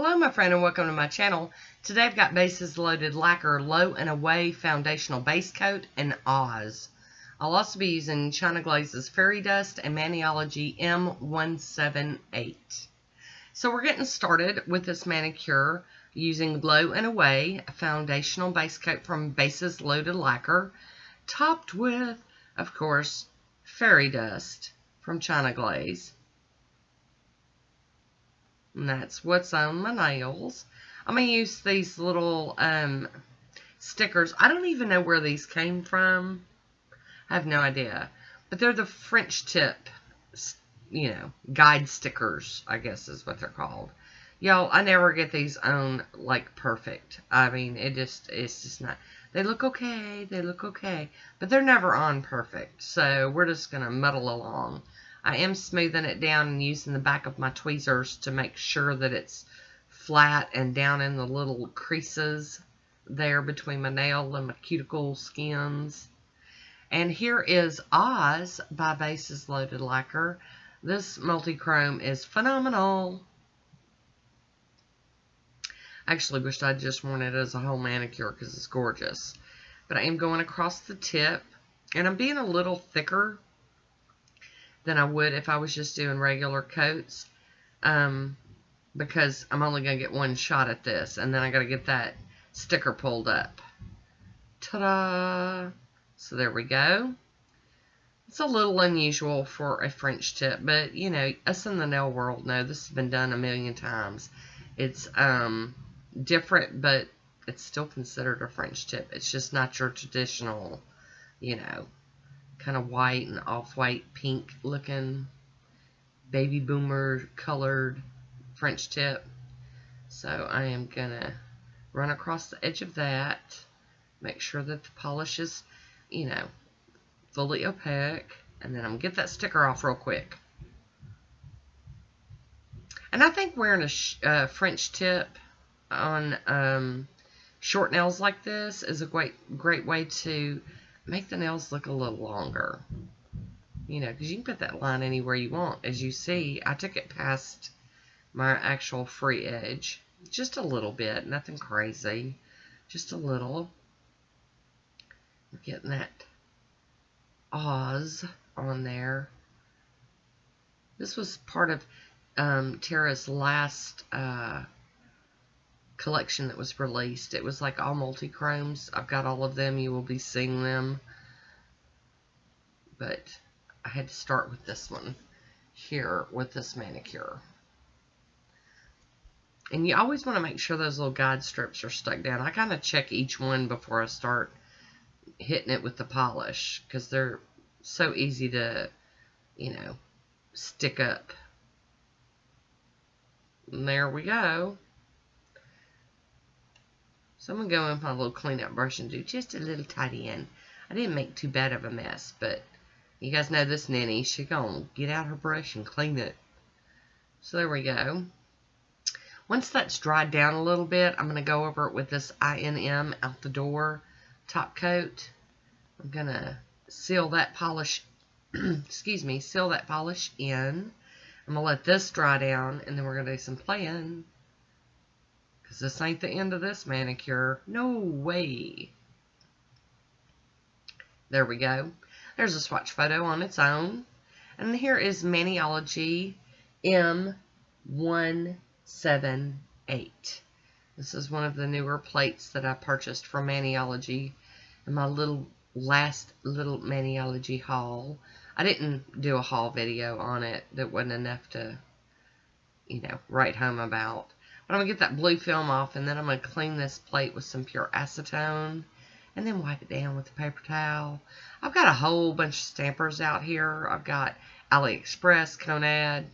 Hello my friend and welcome to my channel. Today I've got Bases Loaded Lacquer Low and Away Foundational Base Coat and Oz. I'll also be using China Glaze's Fairy Dust and Maniology M178. So we're getting started with this manicure using Low and Away, a foundational base coat from Bases Loaded Lacquer, topped with, of course, Fairy Dust from China Glaze. And that's what's on my nails. I'm going to use these little stickers. I don't even know where these came from. I have no idea. But they're the French tip, guide stickers, I guess is what they're called. Y'all, I never get these on, like, perfect. I mean, it's just not. They look okay. They look okay. But they're never on perfect. So we're just going to muddle along. I am smoothing it down and using the back of my tweezers to make sure that it's flat and down in the little creases there between my nail and my cuticle skins. And here is Oz by Bases Loaded Lacquer. This multi-chrome is phenomenal. I actually wished I'd just worn it as a whole manicure because it's gorgeous. But I am going across the tip, and I'm being a little thicker than I would if I was just doing regular coats, because I'm only going to get one shot at this, and then I got to get that sticker pulled up. Ta-da! So there we go. It's a little unusual for a French tip, but, you know, us in the nail world know this has been done a million times. It's different, but it's still considered a French tip. It's just not your traditional, kind of white and off-white pink looking baby boomer colored French tip. So I am gonna run across the edge of that, make sure that the polish is fully opaque, and then I'm gonna get that sticker off real quick. And I think wearing a French tip on short nails like this is a great way to make the nails look a little longer, because you can put that line anywhere you want. As you see, I took it past my actual free edge, just a little bit, nothing crazy, just a little. We're getting that Oz on there. This was part of Tara's last collection that was released. It was like all multi-chromes. I've got all of them. You will be seeing them. But I had to start with this one here with this manicure. And you always want to make sure those little guide strips are stuck down. I kind of check each one before I start hitting it with the polish, because they're so easy to, stick up. And there we go. So I'm going to go in with my little cleanup brush and do just a little tidy in. I didn't make too bad of a mess, but you guys know this nanny. She's going to get out her brush and clean it. So there we go. Once that's dried down a little bit, I'm going to go over it with this INM Out the Door top coat. I'm going to seal that polish, seal that polish in. I'm going to let this dry down, and then we're going to do some playing. Because this ain't the end of this manicure. No way. There we go. There's a swatch photo on its own. And here is Maniology M178. This is one of the newer plates that I purchased from Maniology in my last little Maniology haul. I didn't do a haul video on it. That wasn't enough to, write home about. But I'm going to get that blue film off, and then I'm going to clean this plate with some pure acetone, and then wipe it down with a paper towel. I've got a whole bunch of stampers out here. I've got AliExpress, Konad.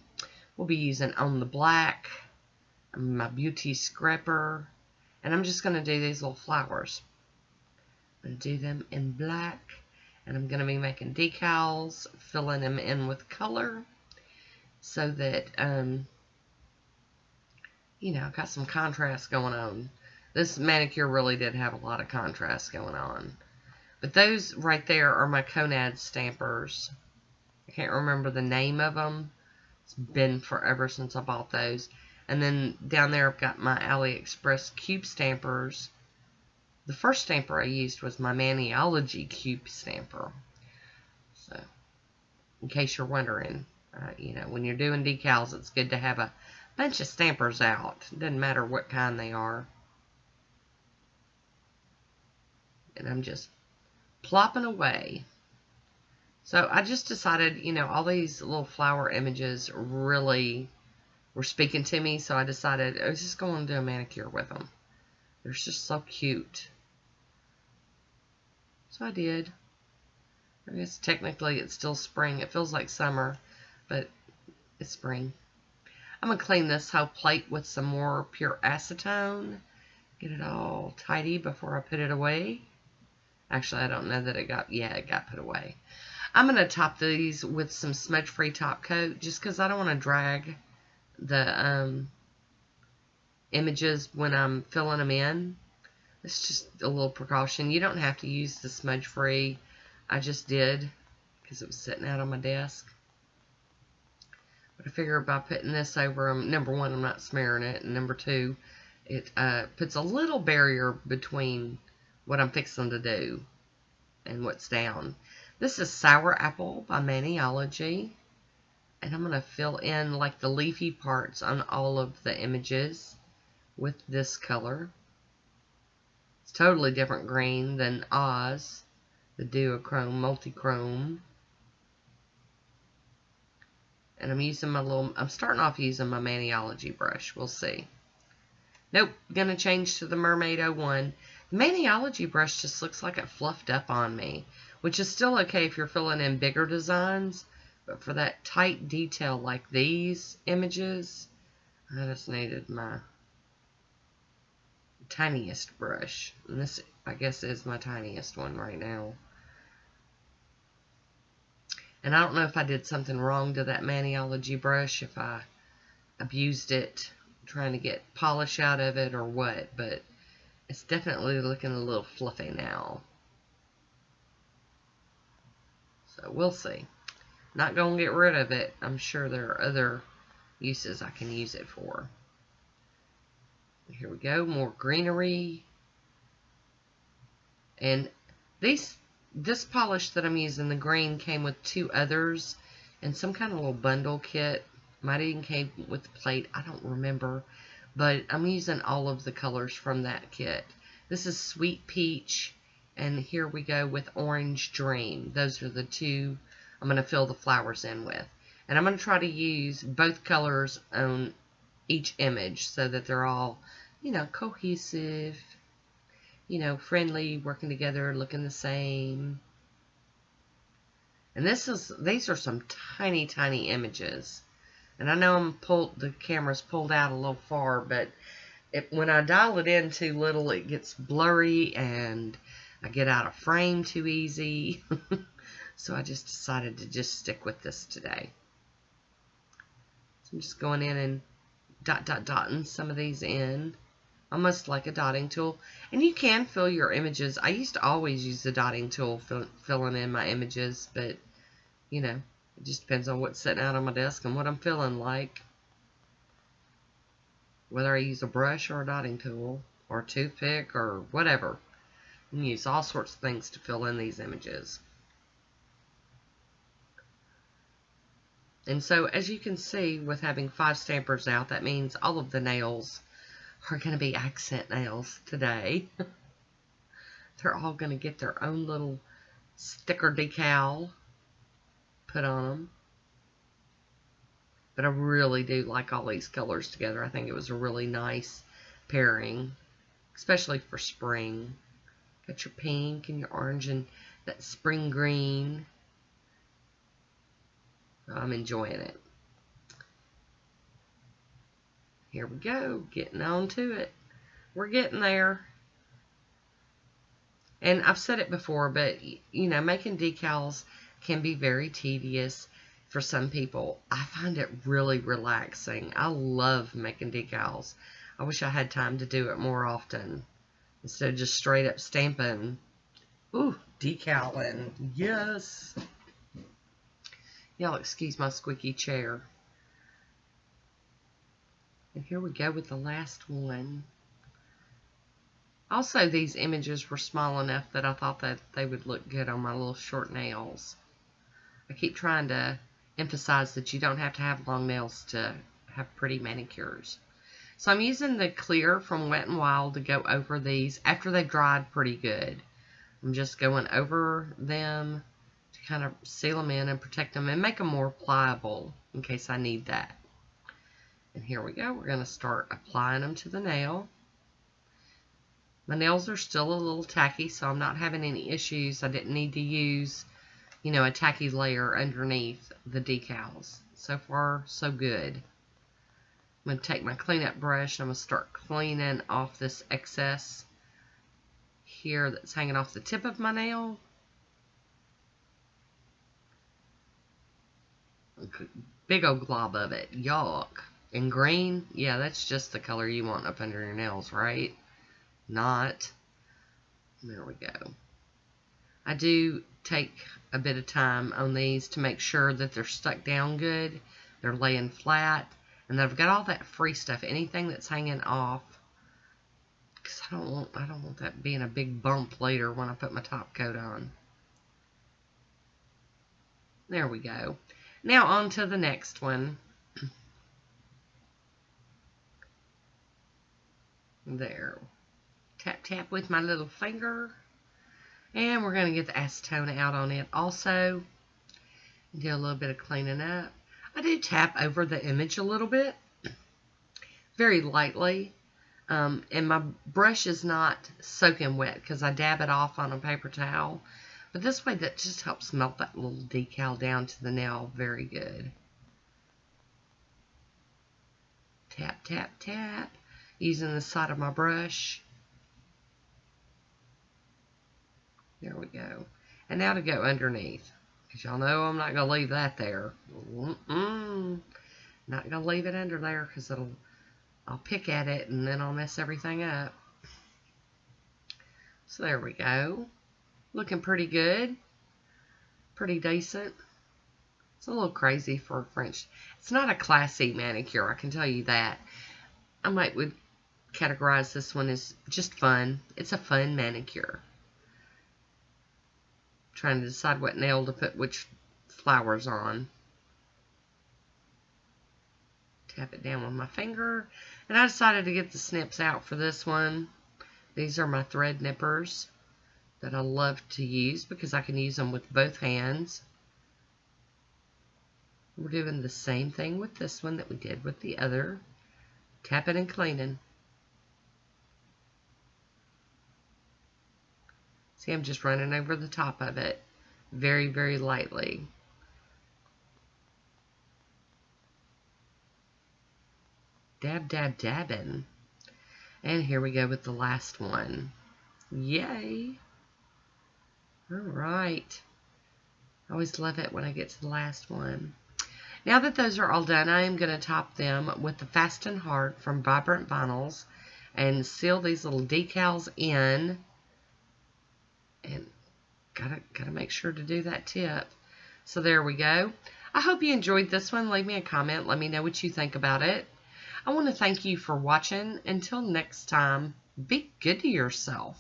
We'll be using On the Black, my beauty scraper, and I'm just going to do these little flowers. I'm going to do them in black, and I'm going to be making decals, filling them in with color, so that, I've got some contrast going on. This manicure really did have a lot of contrast going on. But those right there are my Konad stampers. I can't remember the name of them. It's been forever since I bought those. And then down there I've got my AliExpress cube stampers. The first stamper I used was my Maniology cube stamper. So, in case you're wondering, you know, when you're doing decals, it's good to have a bunch of stampers out. It doesn't matter what kind they are. And I'm just plopping away. So I just decided, you know, all these little flower images really were speaking to me, so I decided I was just going to do a manicure with them. They're just so cute. So I did. I guess technically it's still spring. It feels like summer, but it's spring. I'm going to clean this whole plate with some more pure acetone. Get it all tidy before I put it away. Actually, I don't know that it got, yeah, it got put away. I'm going to top these with some smudge-free top coat just because I don't want to drag the images when I'm filling them in. It's just a little precaution. You don't have to use the smudge-free. I just did because it was sitting out on my desk. But I figure by putting this over them, number one, I'm not smearing it, and number two, it puts a little barrier between what I'm fixing to do and what's down. This is Sour Apple by Maniology, and I'm going to fill in like the leafy parts on all of the images with this color. It's totally different green than Oz, the duochrome, multi-chrome. And I'm using my little, I'm starting off using my Maniology brush. We'll see. Nope, going to change to the Mermaid 01. The Maniology brush just looks like it fluffed up on me, which is still okay if you're filling in bigger designs, but for that tight detail like these images, I just needed my tiniest brush. And this, I guess, is my tiniest one right now. And I don't know if I did something wrong to that Maniology brush, if I abused it, trying to get polish out of it or what, but it's definitely looking a little fluffy now. So we'll see. Not going to get rid of it. I'm sure there are other uses I can use it for. Here we go, more greenery. And this polish that I'm using, the green, came with two others and some kind of little bundle kit. Might even came with the plate, I don't remember. But I'm using all of the colors from that kit. This is Sweet Peach, and here we go with Orange Dream. Those are the two I'm going to fill the flowers in with. And I'm going to try to use both colors on each image so that they're all, you know, cohesive, you know, friendly, working together, looking the same. And these are some tiny, tiny images. And I know the camera's pulled out a little far, but when I dial it in too little, it gets blurry and I get out of frame too easy. So I just decided to just stick with this today. So I'm just going in and dotting some of these in, almost like a dotting tool. And you can fill your images. I used to always use the dotting tool filling in my images, but you know, it just depends on what's sitting out on my desk and what I'm feeling like. Whether I use a brush or a dotting tool or a toothpick or whatever. You can use all sorts of things to fill in these images. And so, as you can see, with having 5 stampers out, that means all of the nails are going to be accent nails today. They're all going to get their own little sticker decal put on them. But I really do like all these colors together. I think it was a really nice pairing, especially for spring. Got your pink and your orange and that spring green. I'm enjoying it. Here we go, getting on to it. We're getting there. And I've said it before, but you know, making decals can be very tedious for some people. I find it really relaxing. I love making decals. I wish I had time to do it more often instead of just straight up stamping. Ooh, decaling. Yes. Y'all excuse my squeaky chair. And here we go with the last one. Also, these images were small enough that I thought that they would look good on my little short nails. I keep trying to emphasize that you don't have to have long nails to have pretty manicures. So I'm using the clear from Wet n Wild to go over these after they've dried pretty good. I'm just going over them to kind of seal them in and protect them and make them more pliable in case I need that. And here we go. We're going to start applying them to the nail. My nails are still a little tacky, so I'm not having any issues. I didn't need to use, you know, a tacky layer underneath the decals. So far, so good. I'm going to take my cleanup brush and I'm going to start cleaning off this excess here that's hanging off the tip of my nail. Big old glob of it. Yuck. And green, yeah, that's just the color you want up under your nails, right? Not. There we go. I do take a bit of time on these to make sure that they're stuck down good, they're laying flat, and that I've got all that free stuff, anything that's hanging off, because I don't want that being a big bump later when I put my top coat on. There we go. Now on to the next one. There. Tap, tap with my little finger. And we're going to get the acetone out on it also. Do a little bit of cleaning up. I do tap over the image a little bit. Very lightly. And my brush is not soaking wet because I dab it off on a paper towel. But this way that just helps melt that little decal down to the nail very good. Tap, tap, tap. Using the side of my brush. There we go. And now to go underneath. Because y'all know I'm not going to leave that there. Not going to leave it under there because I'll pick at it and then I'll mess everything up. So there we go. Looking pretty good. Pretty decent. It's a little crazy for a French. It's not a classy manicure, I can tell you that. I would categorize this one as just fun. It's a fun manicure. Trying to decide what nail to put which flowers on. Tap it down with my finger. And I decided to get the snips out for this one. These are my thread nippers that I love to use because I can use them with both hands. We're doing the same thing with this one that we did with the other. Tapping and cleaning. See, I'm just running over the top of it very, very lightly. Dab, dab, dabbing. And here we go with the last one. Yay! Alright. I always love it when I get to the last one. Now that those are all done, I am going to top them with the Fast and Hard from Vibrant Vinyls and seal these little decals in. And gotta make sure to do that tip. So there we go. I hope you enjoyed this one. Leave me a comment. Let me know what you think about it. I want to thank you for watching. Until next time, be good to yourself.